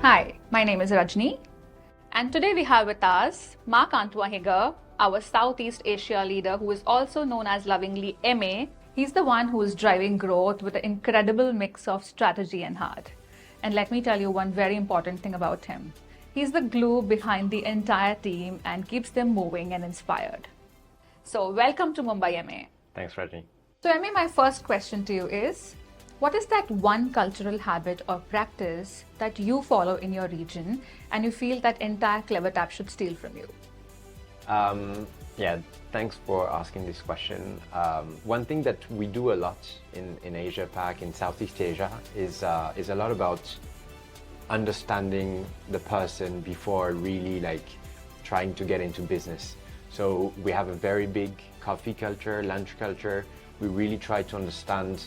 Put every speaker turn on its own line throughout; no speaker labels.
Hi, my name is Rajni, and today we have with us Marc-Antoine Hager, our Southeast Asia leader, who is also known as lovingly MA. He's the one who is driving growth with an incredible mix of strategy and heart. And let me tell you one very important thing about him. He's the glue behind the entire team and keeps them moving and inspired. So welcome to Mumbai, MA.
Thanks, Rajni.
So MA, my first question to you is, what is that one cultural habit or practice that you follow in your region and you feel that entire CleverTap should steal from you?
Yeah, thanks for asking this question. One thing that we do a lot in Asia Pac, in Southeast Asia, is a lot about understanding the person before really trying to get into business. So we have a very big coffee culture, lunch culture. We really try to understand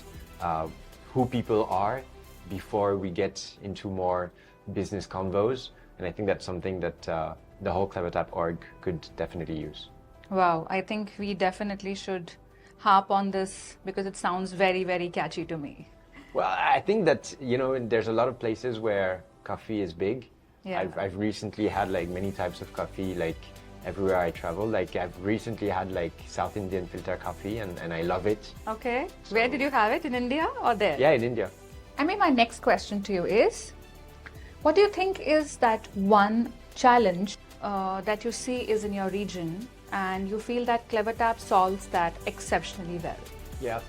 who people are before we get into more business convos. And I think that's something that the whole CleverTap org could definitely use.
Wow, I think we definitely should harp on this because it sounds very, very catchy to me.
Well, I think that, there's a lot of places where coffee is big.
Yeah.
I've recently had many types of coffee, everywhere I travel. I've recently had South Indian filter coffee and I love it.
Okay. Where did you have it? In India or there?
Yeah, in India.
I mean, my next question to you is, what do you think is that one challenge that you see is in your region and you feel that CleverTap solves that exceptionally well?
Yeah,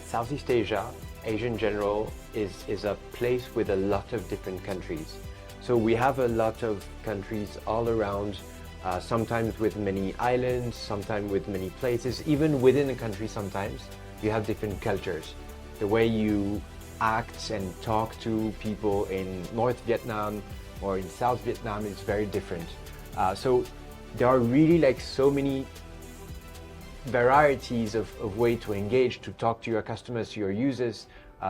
Southeast Asia in general, is a place with a lot of different countries. So we have a lot of countries all around, sometimes with many islands, sometimes with many places. Even within a country sometimes, you have different cultures. The way you act and talk to people in North Vietnam or in South Vietnam is very different. So there are really so many varieties of way to engage, to talk to your customers, to your users.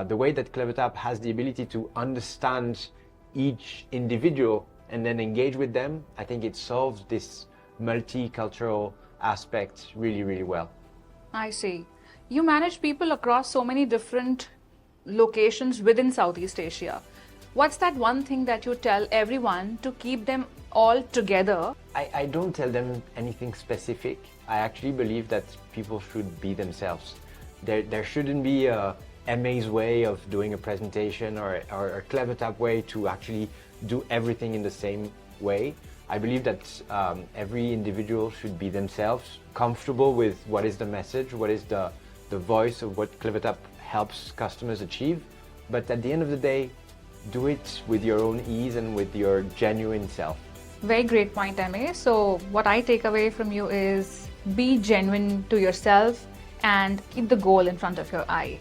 The way that CleverTap has the ability to understand each individual and then engage with them, I think it solves this multicultural aspect really, really well.
I see. You manage people across so many different locations within Southeast Asia. What's that one thing that you tell everyone to keep them all together?
I don't tell them anything specific. I actually believe that people should be themselves. There shouldn't be a MA's way of doing a presentation or a CleverTap way to actually do everything in the same way. I believe that every individual should be themselves, comfortable with what is the message, what is the voice of what CleverTap helps customers achieve. But at the end of the day, do it with your own ease and with your genuine self.
Very great point, MA. So what I take away from you is be genuine to yourself and keep the goal in front of your eye.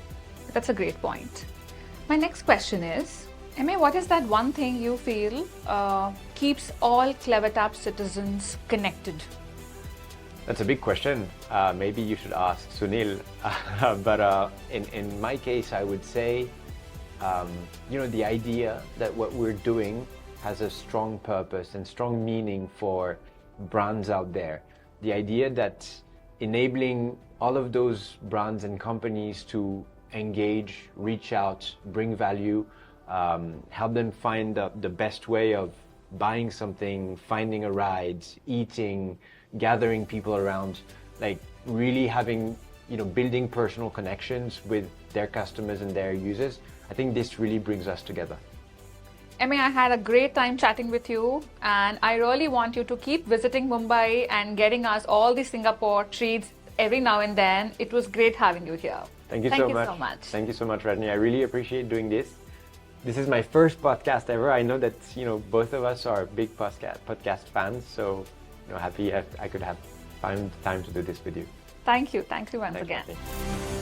That's a great point. My next question is, MA, what is that one thing you feel keeps all CleverTap citizens connected?
That's a big question. Maybe you should ask Sunil. But in my case, I would say, the idea that what we're doing has a strong purpose and strong meaning for brands out there. The idea that enabling all of those brands and companies to engage, reach out, bring value, help them find the best way of buying something, finding a ride, eating, gathering people around, really having, building personal connections with their customers and their users. I think this really brings us together.
Emmy, I had a great time chatting with you, and I really want you to keep visiting Mumbai and getting us all the Singapore treats every now and then. It was great having you here.
Thank you so much. Thank you so much, Rajni. I really appreciate doing this. This is my first podcast ever. I know that both of us are big podcast fans, so happy I could have found time to do this with you.
Thank you once
Thanks,
again.
Rajni.